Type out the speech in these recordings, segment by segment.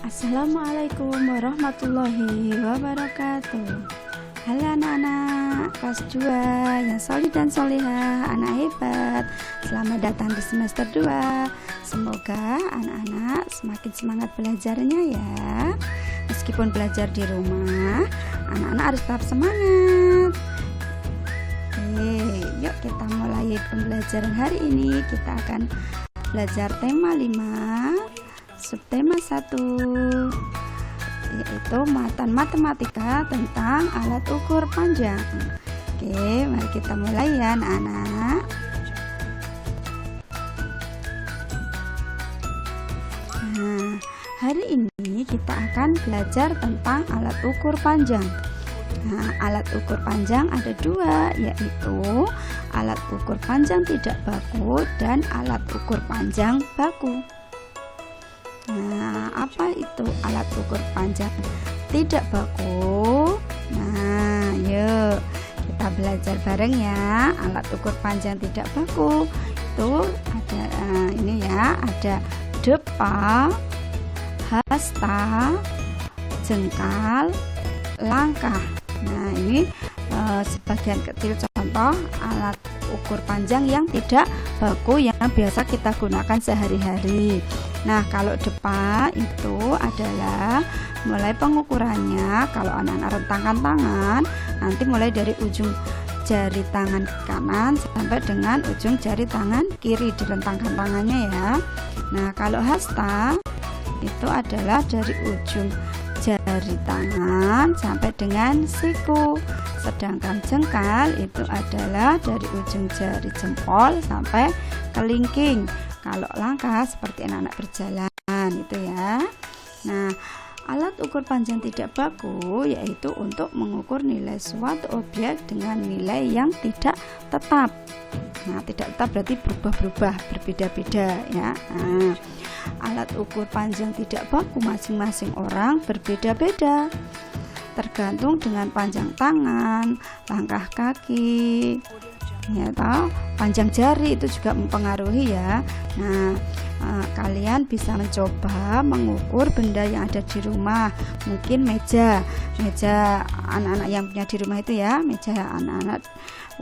Assalamualaikum warahmatullahi wabarakatuh. Halo anak-anak kelas 2 yang solih dan solihah, anak hebat. Selamat datang di semester 2. Semoga anak-anak semakin semangat belajarnya ya. Meskipun belajar di rumah, anak-anak harus tetap semangat. Yuk kita mulai pembelajaran hari ini. Kita akan belajar tema 5, subtema 1, yaitu muatan matematika tentang alat ukur panjang. Oke, mari kita mulai ya anak-anak. Nah, hari ini kita akan belajar tentang alat ukur panjang. Nah, alat ukur panjang ada dua, yaitu alat ukur panjang tidak baku dan alat ukur panjang baku. Nah, apa itu alat ukur panjang tidak baku? Nah, yuk kita belajar bareng ya. Alat ukur panjang tidak baku itu ada ini ya, ada depa, hasta, jengkal, langkah. Nah, ini sebagian kecil contoh alat ukur panjang yang tidak baku yang biasa kita gunakan sehari-hari. Nah, kalau depa itu adalah mulai pengukurannya, kalau anak-anak rentangkan tangan, nanti mulai dari ujung jari tangan kanan sampai dengan ujung jari tangan kiri direntangkan tangannya ya. Nah, kalau hasta itu adalah dari ujung jari tangan sampai dengan siku. Sedangkan jengkal itu adalah dari ujung jari jempol sampai kelingking. Kalau langkah seperti anak-anak berjalan itu ya. Nah, alat ukur panjang tidak baku yaitu untuk mengukur nilai suatu objek dengan nilai yang tidak tetap. Nah, tidak tetap berarti berubah-berubah, berbeda-beda ya. Nah, alat ukur panjang tidak baku masing-masing orang berbeda-beda, tergantung dengan panjang tangan, langkah kaki, ya toh, panjang jari itu juga mempengaruhi ya. Nah, kalian bisa mencoba mengukur benda yang ada di rumah. Mungkin meja anak-anak yang punya di rumah itu ya, meja anak-anak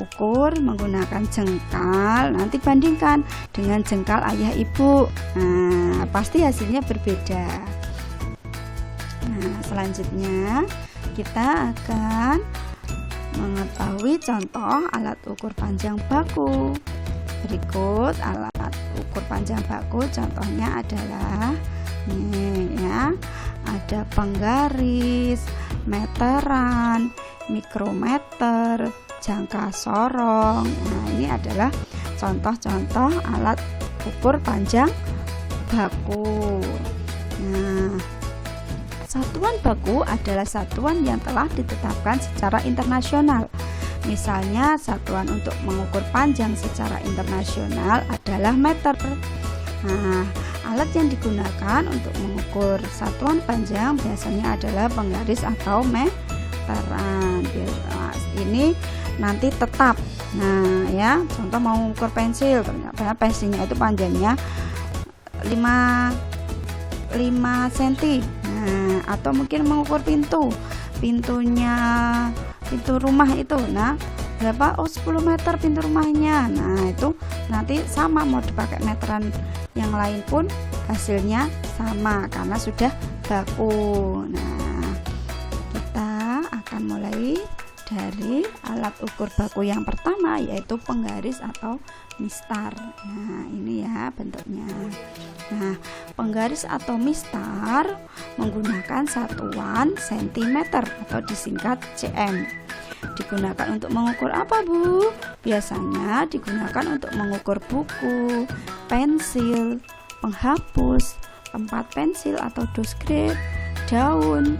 ukur menggunakan jengkal. Nanti bandingkan dengan jengkal ayah ibu. Nah, pasti hasilnya berbeda. Nah, selanjutnya kita akan mengetahui contoh alat ukur panjang baku. Berikut alat ukur panjang baku, contohnya adalah nih ya, ada penggaris, meteran, mikrometer, jangka sorong. Nah, ini adalah contoh-contoh alat ukur panjang baku. Nah, satuan baku adalah satuan yang telah ditetapkan secara internasional. Misalnya, satuan untuk mengukur panjang secara internasional adalah meter. Nah, alat yang digunakan untuk mengukur satuan panjang biasanya adalah penggaris atau meteran. Ini nanti tetap. Nah, ya, contoh mau mengukur pensil, ternyata pensilnya itu panjangnya 5 cm. Nah, atau mungkin mengukur pintu rumah itu. Nah, berapa? 10 meter pintu rumahnya. Nah, itu nanti sama, mau dipakai meteran yang lain pun hasilnya sama karena sudah baku. Nah, kita akan mulai dari alat ukur baku yang pertama, yaitu penggaris atau mistar. Nah, ini ya bentuknya. Nah, penggaris atau mistar menggunakan satuan cm atau disingkat cm. Digunakan untuk mengukur apa, Bu? Biasanya digunakan untuk mengukur buku, pensil, penghapus, tempat pensil atau dosgrade, daun,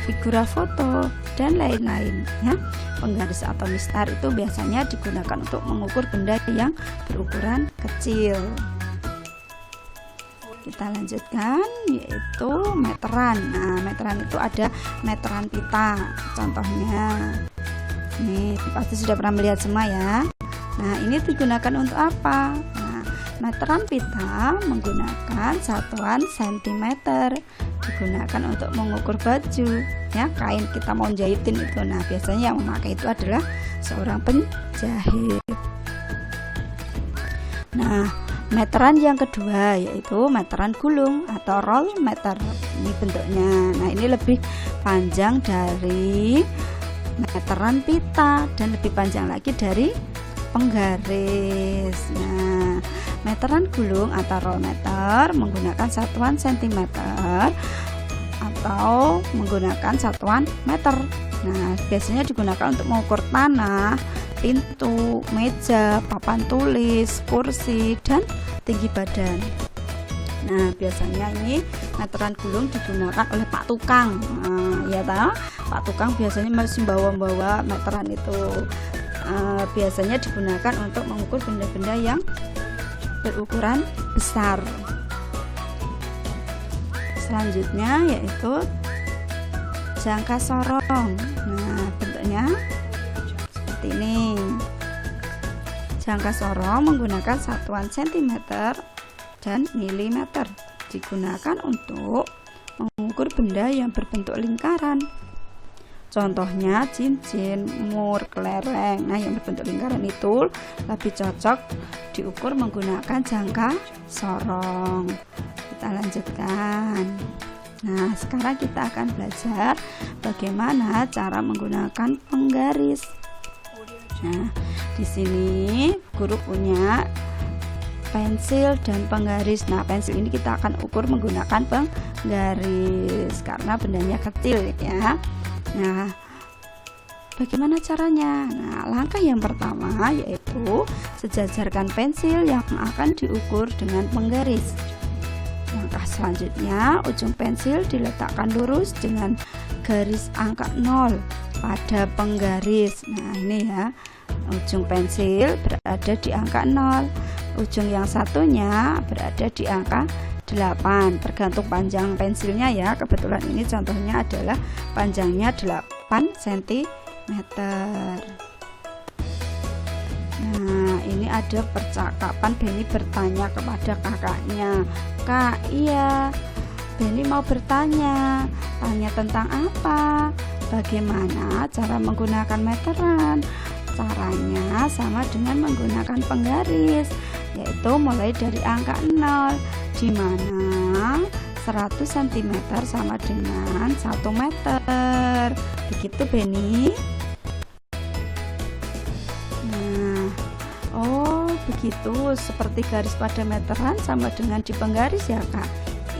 figura foto, dan lain-lain ya. Penggaris atau mistar itu biasanya digunakan untuk mengukur benda yang berukuran kecil. Kita lanjutkan, yaitu meteran. Nah, meteran itu ada meteran pita. Contohnya nih, pasti sudah pernah melihat semua ya. Nah, ini digunakan untuk apa? Nah, meteran pita menggunakan satuan sentimeter, digunakan untuk mengukur baju ya, kain kita mau jahitin itu. Nah, biasanya yang memakai itu adalah seorang penjahit. Nah, meteran yang kedua yaitu meteran gulung atau roll meter. Ini bentuknya. Nah, ini lebih panjang dari meteran pita dan lebih panjang lagi dari penggaris. Nah, meteran gulung atau roll meter menggunakan satuan sentimeter atau menggunakan satuan meter. Nah, biasanya digunakan untuk mengukur tanah, pintu, meja, papan tulis, kursi, dan tinggi badan. Nah, biasanya ini meteran gulung digunakan oleh Pak Tukang. Nah, ya tahu, Pak Tukang biasanya masih bawa meteran itu. Biasanya digunakan untuk mengukur benda-benda yang berukuran besar. Selanjutnya yaitu jangka sorong. Nah, bentuknya seperti ini. Jangka sorong menggunakan satuan sentimeter dan milimeter, digunakan untuk mengukur benda yang berbentuk lingkaran. Contohnya cincin, mur, kelereng. Nah, yang berbentuk lingkaran itu lebih cocok diukur menggunakan jangka sorong. Kita lanjutkan. Nah, sekarang kita akan belajar bagaimana cara menggunakan penggaris. Nah, di sini guru punya pensil dan penggaris. Nah, pensil ini kita akan ukur menggunakan penggaris karena bendanya kecil ya. Nah, bagaimana caranya? Nah, langkah yang pertama yaitu sejajarkan pensil yang akan diukur dengan penggaris. Langkah selanjutnya, ujung pensil diletakkan lurus dengan garis angka 0 pada penggaris. Nah, ini ya, ujung pensil berada di angka 0, ujung yang satunya berada di angka 8, tergantung panjang pensilnya ya. Kebetulan ini contohnya adalah panjangnya 8 cm. Nah, ini ada percakapan. Benny bertanya kepada kakaknya, "Kak, iya, Benny mau bertanya. Tanya tentang apa? Bagaimana cara menggunakan meteran?" Caranya sama dengan menggunakan penggaris, yaitu mulai dari angka 0, di mana 100 cm sama dengan 1 meter. Begitu, Benny? Nah, oh begitu, seperti garis pada meteran sama dengan di penggaris ya, Kak?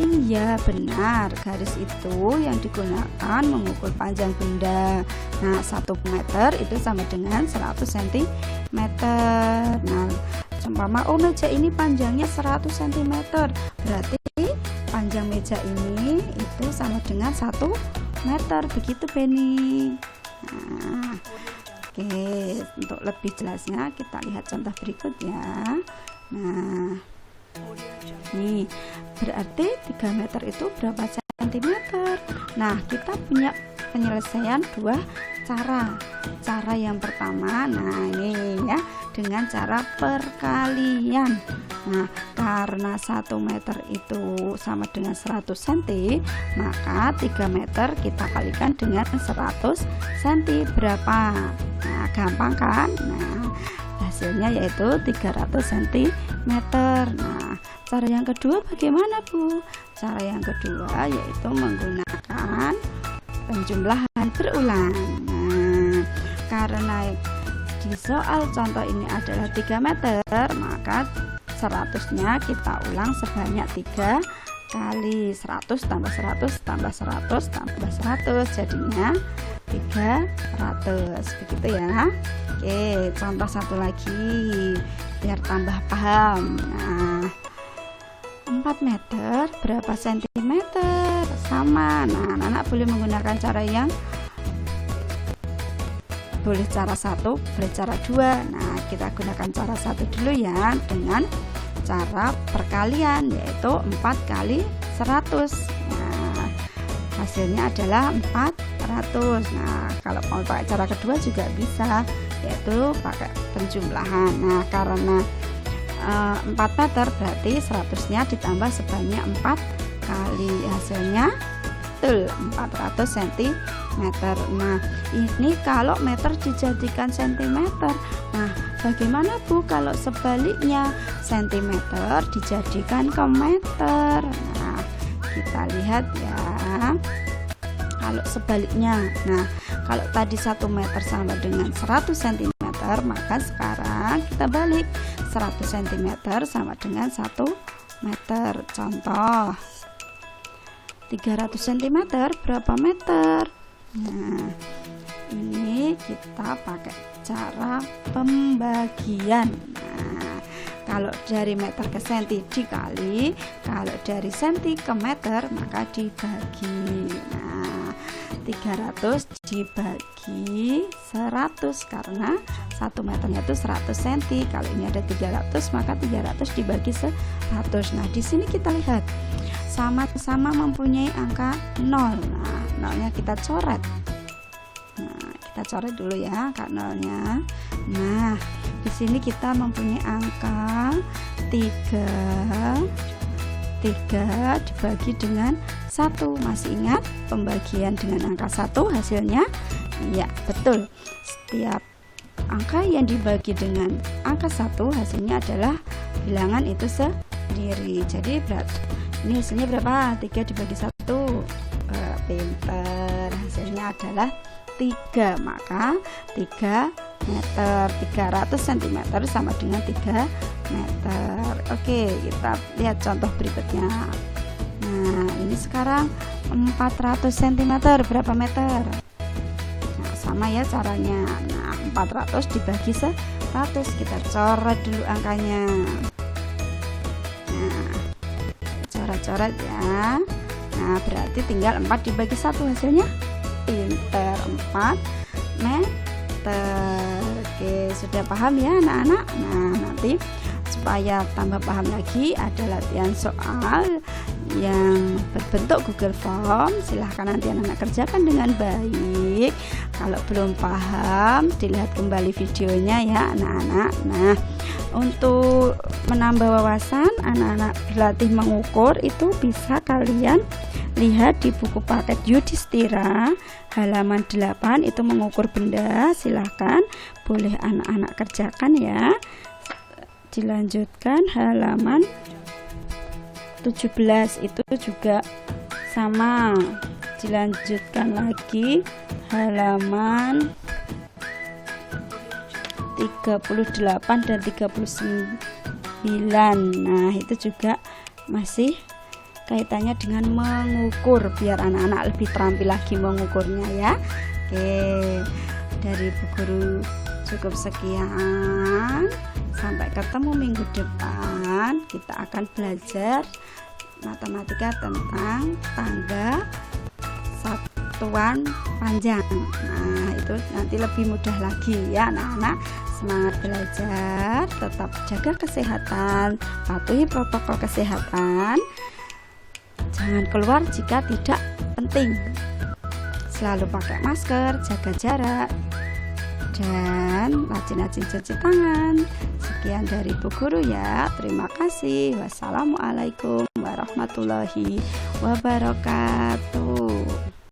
Iya, benar. Garis itu yang digunakan mengukur panjang benda. Nah, 1 meter itu sama dengan 100 cm. Nah, seumpama meja ini panjangnya 100 cm, berarti panjang meja ini itu sama dengan 1 meter. Begitu, Benny. Nah, oke, untuk lebih jelasnya kita lihat contoh berikut ya. Nah, nih, berarti 3 meter itu berapa sentimeter? Nah, kita punya penyelesaian 2 cara. Cara yang pertama, nah ini ya, dengan cara perkalian. Nah, karena 1 meter itu sama dengan 100 cm, maka 3 meter kita kalikan dengan 100 cm. Berapa? Nah, gampang kan? Nah, hasilnya yaitu 300 cm. Nah, cara yang kedua bagaimana, Bu? Cara yang kedua yaitu menggunakan penjumlahan berulang. Nah, karena di soal contoh ini adalah 3 meter, maka 100-nya kita ulang sebanyak 3 kali. 100 tambah 100 tambah 100 tambah 100, jadinya 300. Begitu ya. Oke, contoh satu lagi biar tambah paham. Nah, 4 meter berapa sentimeter? Sama. Nah, anak-anak boleh menggunakan cara yang boleh cara 1, boleh cara 2. Nah, kita gunakan cara 1 dulu ya, dengan cara perkalian, yaitu 4 kali 100. Nah, hasilnya adalah 400. Nah, kalau mau pakai cara kedua juga bisa, yaitu pakai penjumlahan. Nah, karena 4 meter, berarti 100-nya ditambah sebanyak 4 kali, hasilnya betul 400 cm. Nah, ini kalau meter dijadikan cm. Nah, bagaimana Bu kalau sebaliknya cm dijadikan ke meter? Nah, kita lihat ya. Kalau sebaliknya, nah kalau tadi 1 meter sama dengan 100 cm, maka sekarang kita balik, 100 cm sama dengan 1 meter. Contoh 300 cm berapa meter? Nah, ini kita pakai cara pembagian. Nah, kalau dari meter ke senti dikali, kalau dari senti ke meter maka dibagi. Nah, 300 dibagi 100 karena 1 meternya itu 100 cm. Kalau ini ada 300 maka 300 dibagi 100. Nah, di sini kita lihat sama-sama mempunyai angka 0. Nah, nolnya kita coret. Nah, kita coret dulu ya angka nolnya. Nah, di sini kita mempunyai angka 3 dibagi dengan 1. Masih ingat pembagian dengan angka 1 hasilnya? Iya, betul. Setiap angka yang dibagi dengan angka 1 hasilnya adalah bilangan itu sendiri. Jadi ini hasilnya berapa? 3 dibagi 1. Pinter. Hasilnya adalah 3. Maka 3 meter, 300 cm sama dengan 3 meter. Oke, kita lihat contoh berikutnya. Nah, ini sekarang 400 cm berapa meter? Nah, sama ya caranya. Nah, 400 dibagi 100, kita coret dulu angkanya. Nah, coret-coret ya. Nah, berarti tinggal 4 dibagi 1, hasilnya pinter, 4 meter. Oke, sudah paham ya anak-anak? Nah, nanti supaya tambah paham lagi ada latihan soal yang berbentuk Google Form. Silahkan nanti anak-anak kerjakan dengan baik. Kalau belum paham, dilihat kembali videonya ya anak-anak. Nah, untuk menambah wawasan, anak-anak berlatih mengukur itu bisa kalian lihat di buku paket Yudhistira halaman 8, itu mengukur benda. Silahkan boleh anak-anak kerjakan ya. Dilanjutkan halaman 17, itu juga sama. Dilanjutkan lagi halaman 38 dan 39. Nah, itu juga masih kaitannya dengan mengukur, biar anak-anak lebih terampil lagi mengukurnya ya. Oke, dari Bu Guru cukup sekian. Sampai ketemu minggu depan. Kita akan belajar matematika tentang tangga satuan panjang. Nah, itu nanti lebih mudah lagi ya anak-anak. Semangat belajar, tetap jaga kesehatan, patuhi protokol kesehatan. Jangan keluar jika tidak penting. Selalu pakai masker, jaga jarak, dan rajin-rajin cuci tangan. Sekian dari Bu Guru ya. Terima kasih. Wassalamualaikum warahmatullahi wabarakatuh.